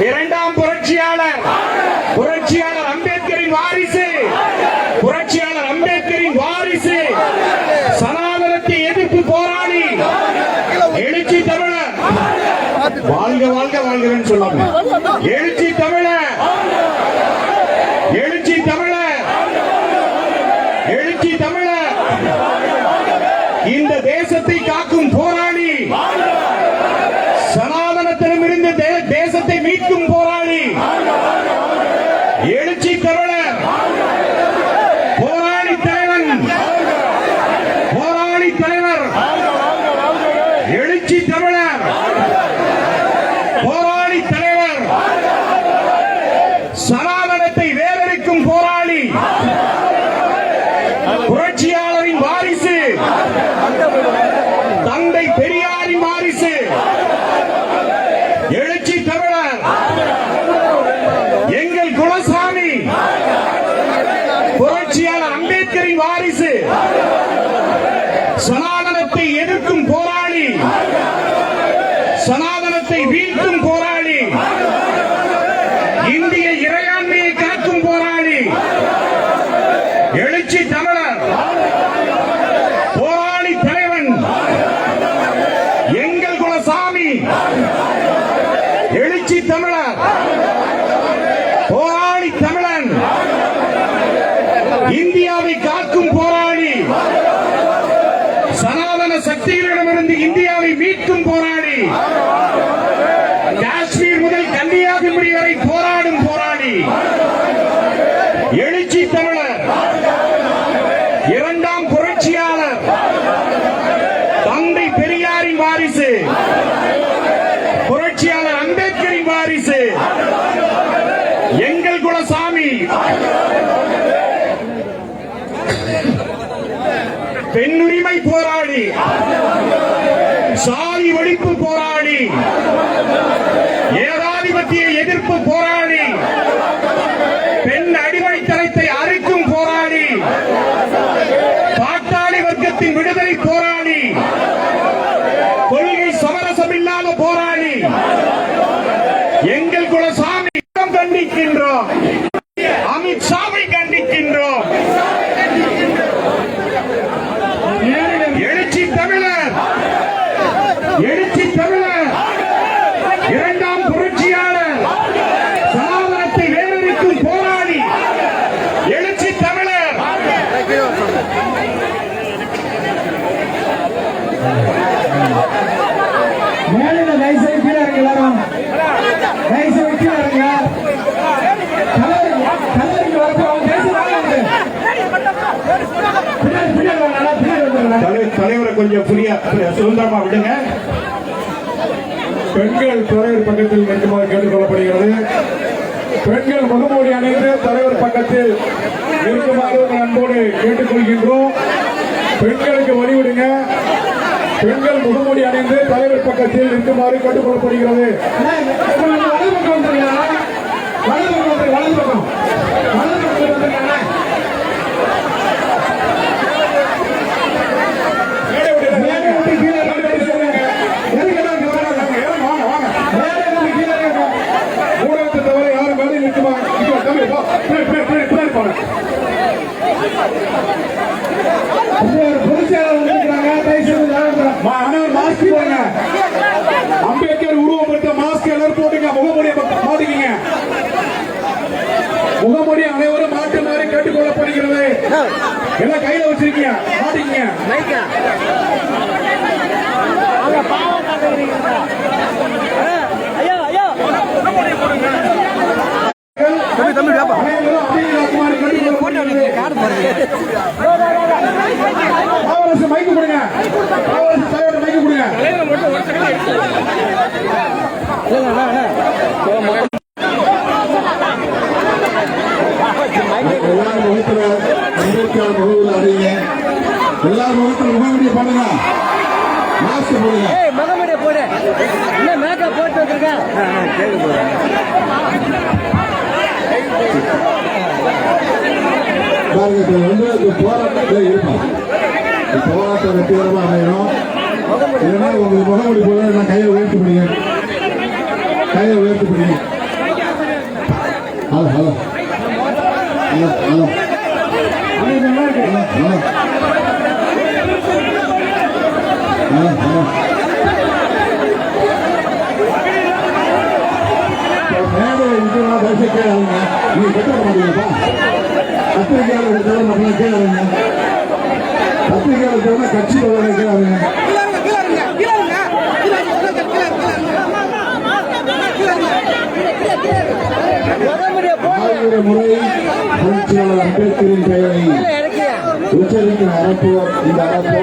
இரண்டாம் புரட்சியாளர் அம்பேத்கரின் வாரிசு, புரட்சியாளர் அம்பேத்கரின் வாரிசு, சனாதனத்தை எதிர்ப்பு போராளி, எழுச்சி தமிழர், வாழ்க வாழ்க வாழ்கிறேன்னு சொல்லாம எழுச்சி தமிழர், எழுச்சி தமிழர், எழுச்சி தமிழர், இந்த தேசத்தை காக்கும் போராளி, சனாதனத்திடமிருந்து தேசத்தை மீட்கும் போராளி, எழுச்சி தமிழர், போராளி தலைவன், போராளி தலைவர், எழுச்சி தமிழர், போராளி தலைவர், சனாதனத்தை வேறறுக்கும் போராளி, புரட்சியாளரின் வாரிசு, தந்தை பெரியாரின் வாரிசு, எழுச்சி தமிழர், எங்கள் குலசாமி, புரட்சியாளர் அம்பேத்கரின் வாரிசு, சனாதனத்தை எதிர்க்கும் போராளி, சனாதனத்தை வீழ்த்தும் போராளி, இந்திய இறையாண்மையை காக்கும் போராளி, எழுச்சி தமிழர், போராளி தலைவன், எங்கள் குலசாமி, எழுச்சி தமிழர், போராளி தமிழன், இந்தியாவை காக்கும் போராளி, சனாதன சக்திகளிடமிருந்து இந்தியாவை மீட்கும் போராளி, காஷ்மீர் முதல் கன்னியாகுமரி வரை போராடும் போராளி, எழுச்சி தமிழர், இரண்டாம் புரட்சியாளர், தந்தை பெரியாரின் வாரிசு, புரட்சியாளர் அம்பேத்கரின் வாரிசு, எங்கள் குலசாமி, பெண்ணுரிமை போராளி, சாதி ஒழிப்பு போராளி, ஏகாதிபத்திய எதிர்ப்பு போராளி, பெண் அடிமைத்தனத்தை அறுக்கும் போராளி, பாட்டாளி வர்க்கத்தின் விடுதலை போராளி, கொள்கை சமரசமில்லாத போராளி, எங்கள் குலசாமி கண்டிக்கின்றோம், அமித்ஷாவை கண்டிக்கின்றோம், எழுச்சி தமிழர், எழுச்சி தமிழர், இரண்டாம் புரட்சியாளர், சனாதனத்தை வேறறுக்கும் போராளி, எழுச்சி தமிழர், மேல தயவுசெய்து கீழே இறங்க, எல்லாரும் தயவுசெய்து கீழே இறங்க. தலைவருக்கு வரப்போ அவங்க பேசுறாங்க, தலைவரை கொஞ்சம் புரியா சுதந்திரமா விடுங்க. பெண்கள் தலைவர் பக்கத்தில் நிற்குமாறு கேட்டுக் கொள்ளப்படுகிறது. பெண்கள் முகமூடி அணிந்து தலைவர் பக்கத்தில் இருக்குமாறு அன்போடு கேட்டுக்கொள்கின்றோம். பெண்களுக்கு வழிவிடுங்க. பெண்கள் முகமூடி அணிந்து தலைவர் பக்கத்தில் இருக்குமாறு கேட்டுக் கொள்ளப்படுகிறது. ஊடகத்தை தவிர யாரும் வேலையில் இருக்குமா? அம்பேத்கர் உருவப்பட்ட மாஸ்க் எல்லாரும் போட்டுங்க. முகமூடியை மாட்டிக்கிங்க. முகமூடி அனைவரும் மாற்றுமாறு கேட்டுக் கொள்ளப்படுகிறது. எல்லாம் கையில வச்சிருக்கீங்க, மாட்டிக்கிங்க. மைக்கு கொடுங்க. மைக்கு கொடுங்க. எல்லாரும் முகத்துல அம்பேத்கர் முகவில் அறிங்க. எல்லாரும் முகத்தில் முகமுடிய பண்ணுங்க. மாஸ்க் போடுங்க. முகமுடிய போடு. என்ன மேக்கப் போட்டு வந்திருக்க? போராட்டத்தில் இருப்பான். போராட்டம் வெற்றிகரமாக அமையணும். இல்லைன்னா உங்களுக்கு முகமுடி போட கையை உயர்த்தி பிடிங்க. கையை உயர்த்தி பிடிங்க. கேளுங்க. நீங்க பெற்ற மாட்டீங்கப்பா. பத்திரிகையாளர் தவிர மக்களை கேளுங்க. பத்திரிகையாளர் தவிர கட்சி தலைவரை கேளுங்க. ஆயிரம் முறை புரட்சியாளர் அம்பேத்கரின் பெயரை உச்சரிக்கும் அரப்போ இந்த அரப்போ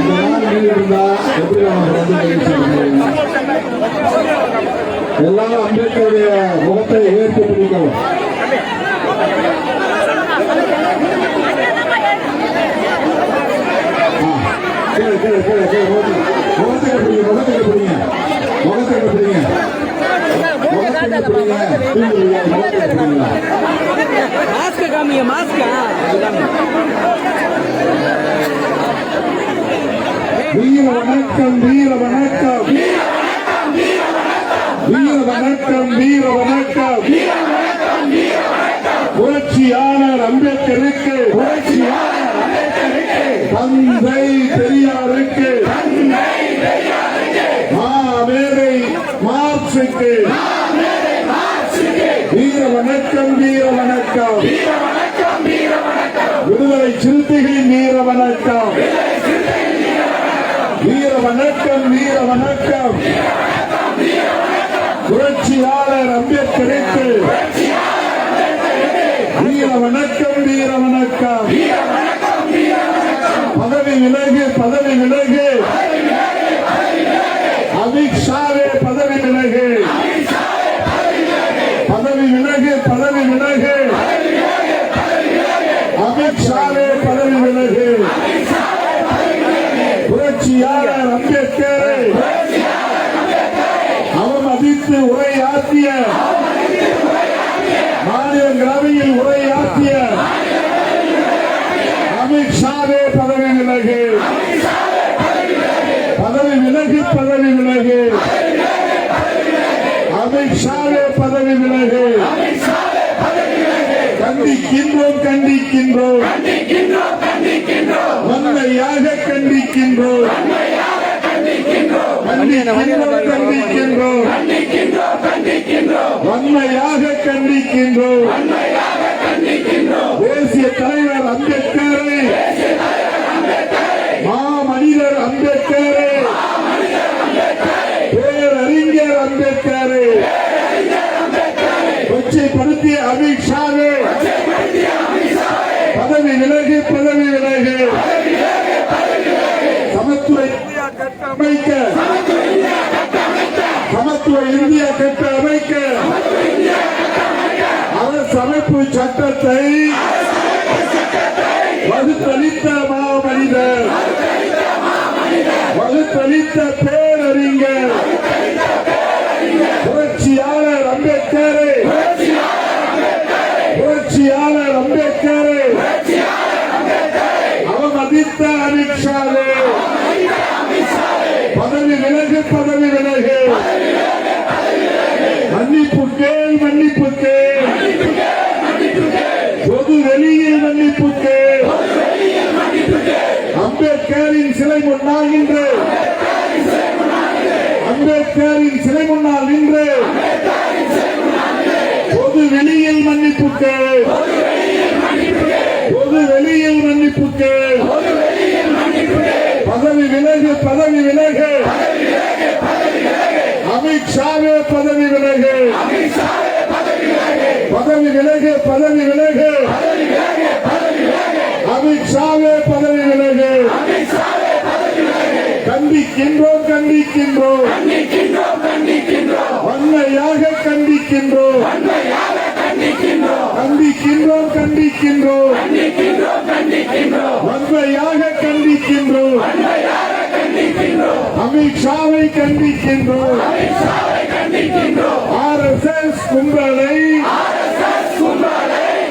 இந்த நாள் இருந்தா எப்படி எல்லாரும் அம்பேத்கருடைய முகத்தை ஏற்று பிடிக்கவும். மாஸ்க் காமிங்க மாஸ்க் வீர வணக்கம் வீர வணக்கம் வீர வணக்கம் வீர வணக்கம் புரட்சியாளர் அம்பேத்கருக்கு தந்தை பெரியாருக்கு மாமேதை மார்க்சுக்கு வீர வணக்கம் வீர வணக்கம் விடுதலை சிறுத்தைகளின் வீர வணக்கம் வீர வணக்கம் வீர வணக்கம் புரட்சியாளர் அம்பேத்கருக்கு வீர வணக்கம் வீர வணக்கம் பதவி விலகு பதவி விலகு அமித்ஷாவே பதவி விலகு பதவி விலகு பதவி விலகு அமித்ஷாவே பதவி விலகு புரட்சியாளர் அம்பேத்கரை அவமதித்து உரையாற்றிய மாநிலங்களவையில் உரையாற்றிய அமித்ஷாவே பதவி விலகு பதவி விலகு பதவி விலகு அமித்ஷாவே பதவி விலகு கண்டிக்கின்றோம் கண்டிக்கின்றோம் வன்மையாக கண்டிக்கின்றோம் கண்டிக்கின்றோம் வன்மையாக கண்டிக்கின்றோம் தேசிய தலைவர் அம்பேத்கரை மாமனிதர் அம்பேத்கரை பேரறிஞர் அம்பேத்கரை கொச்சைப்படுத்திய அமித்ஷாவே பதவி விலகு பதவி விலகு சமத்துவ இந்தியா கட்ட அமைக்க சமத்துவ இந்தியா கட்ட அமைக்க அரசமைப்பு சட்டத்தை வகுத்தளித்த மாமனிதர் வகுத்தளித்த பேரறிஞர் புரட்சியாளர் அம்பேத்கரை புரட்சியாளர் அம்பேத்கரை அவமதித்த அமித்ஷாவே பதவி விலகு பதவி விலகு மன்னிப்பு கேள் மன்னிப்பு கேள் பொது வெளியில் மன்னிப்பு கேள் அம்பேத்கரின் சிலை முன்னால் நின்று அம்பேத்கரின் சிலை முன்னால் நின்று பொது வெளியில் மன்னிப்பு கேள் பொது வெளியில் மன்னிப்பு கேள் பதவி விலகு பதவி விலகு அமித்ஷாவே பதவி விலகு பதவி விலகு பதவி விலகு அமித்ஷாவே பதவி விலகு கண்டிக்கின்றோம் கண்டிக்கின்றோம் வன்மையாக கண்டிக்கின்றோம் கண்டிக்கின்றோம் கண்டிக்கின்றோம் வன்மையாக கண்டிக்கின்றோம் அமித்ஷாவை கண்டிக்கின்றோம் RSS கும்பலை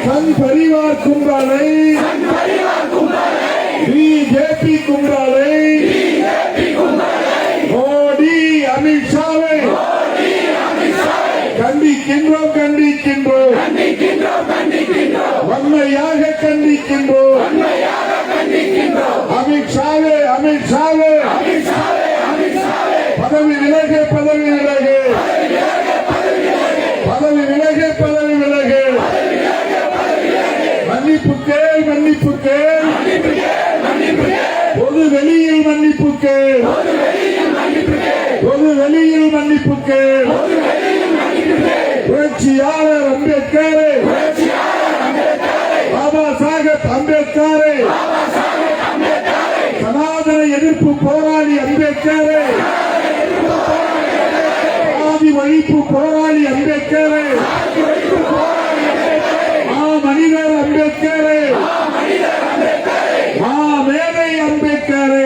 சங் பரிவார் கும்பலை பிஜேபி கும்பலை மோடி அமித்ஷாவை கண்டிக்கின்றோம் கண்டிக்கின்றோம் வன்மையாக கண்டிக்கின்றோம் அமித்ஷாவே அமித்ஷாவே மன்னிப்புக்கு பொது வெளியில் மன்னிப்புக்கு பொது வெளியில் மன்னிப்புக்கு புரட்சியாளர் அம்பேத்கர் பாபா சாஹேப் அம்பேத்கர் சனாதன எதிர்ப்பு போராளி அம்பேத்கர் சாதி ஒழிப்பு போராளி அம்பேத்கர் மனிதர் அம்பேத்கர் மேதை அம்பேத்கர்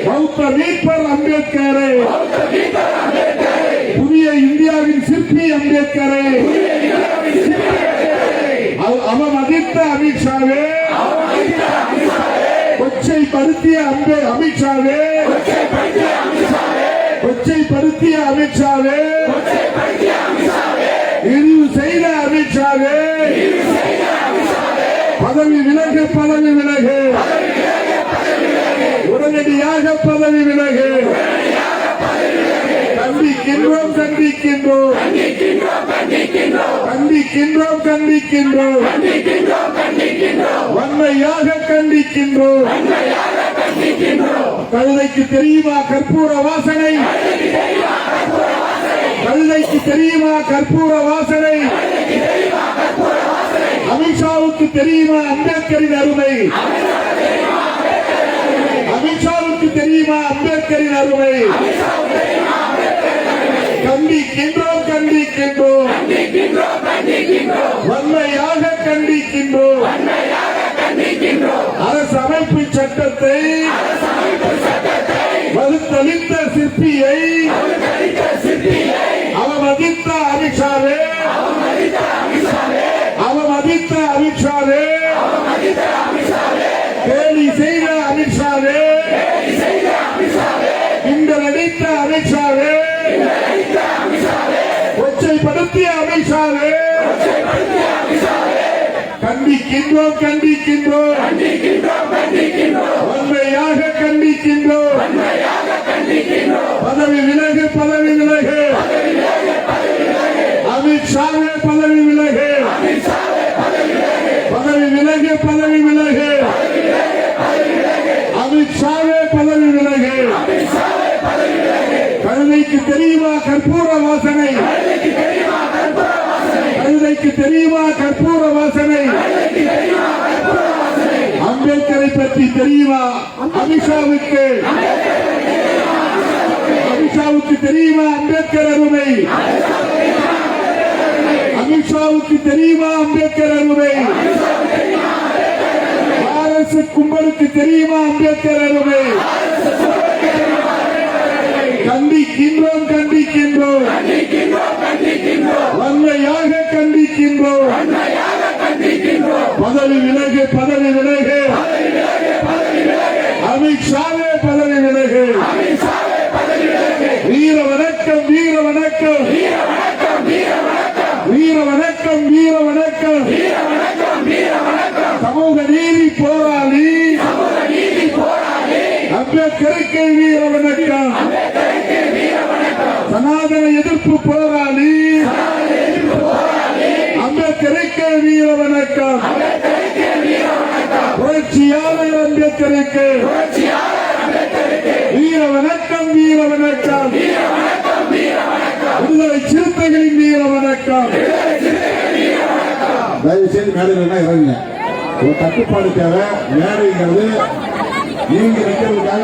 பௌத்த மீட்பர் அம்பேத்கர் புதிய இந்தியாவின் சிற்பி அம்பேத்கர் அவமதித்த அமித்ஷாவே கொச்சைப்படுத்திய அமித்ஷாவே கொச்சைப்படுத்திய அமித்ஷாவே இழிவு செய்த அமித்ஷாவே பதவி விலகு பதவி விலகு உடனடியாக பதவி விலகு கண்டிக்கின்றோம் கண்டிக்கின்றோம் கண்டிக்கின்றோம் கண்டிக்கின்றோம் வன்மையாக கண்டிக்கின்றோம் கழுதைக்கு தெரியுமா கற்பூர வாசனை கழுதைக்கு தெரியுமா கற்பூர வாசனை அமித்ஷாவுக்கு தெரியுமா அம்பேத்கரின் அருமை அமித்ஷாவுக்கு தெரியுமா அம்பேத்கரின் அருமை கண்டிக்கின்றோம் கண்டிக்கின்றோம் வன்மையாக கண்டிக்கின்றோம் அரசு அமைப்பு சட்டத்தை வகுத்தளித்த சிற்பியை அவமதித்த அமித்ஷாவே அவமதித்த அமித்ஷாவே கேலி செய்த அமித்ஷாவே கிண்டல் அடித்த அமித்ஷாவே கொச்சைப்படுத்திய அமித்ஷாவே கண்டிக்கின்றோம் கண்டிக்கின்றோம் வன்மையாக கண்டிக்கின்றோம் பதவி விலகு பதவி விலகு அமித்ஷாவே பதவி விலகு பதவி விலகு பதவி விலகு அமித்ஷாவே பதவி விலகு கழுதைக்கு தெரியுமா கற்பூர வாசனை கழுதைக்கு தெரியுமா கற்பூர வாசனை அம்பேத்கரை பற்றி தெரியுமா அமித்ஷாவுக்கு அமித்ஷாவுக்கு தெரியுமா அம்பேத்கர் அருமை அமித்ஷாவுக்கு தெரியுமா அம்பேத்கர் அருமை ஆர்எஸ் கும்பலுக்கு தெரியுமா அம்பேத்கர் அருமை கண்டிக்கின்றோம் கண்டிக்கின்றோம் வன்மையாக கண்டிக்கின்றோம் பதவி விலகு பதவி விலகு அமித்ஷாவே பதவி விலகு வீர வணக்கம் வீர வணக்கம் வீர வணக்கம் வீர வணக்கம் சமூக நீதி போராளி அம்பேத்கருக்கு வீர வணக்கம் சனாதன எதிர்ப்பு போராளி அம்பேத்கருக்கு வீர வணக்கம் புரட்சியாளர் அம்பேத்கருக்கு வீர வணக்கம் வீர வணக்கம் விடுதலை சிறுத்தைகளின் வீர வணக்கம் தயவு செய்து மேடையில் இறங்குங்க ஒரு கட்டுப்பாடு தேவை மேடைங்கிறது நீங்க நிற்கிறதுக்காக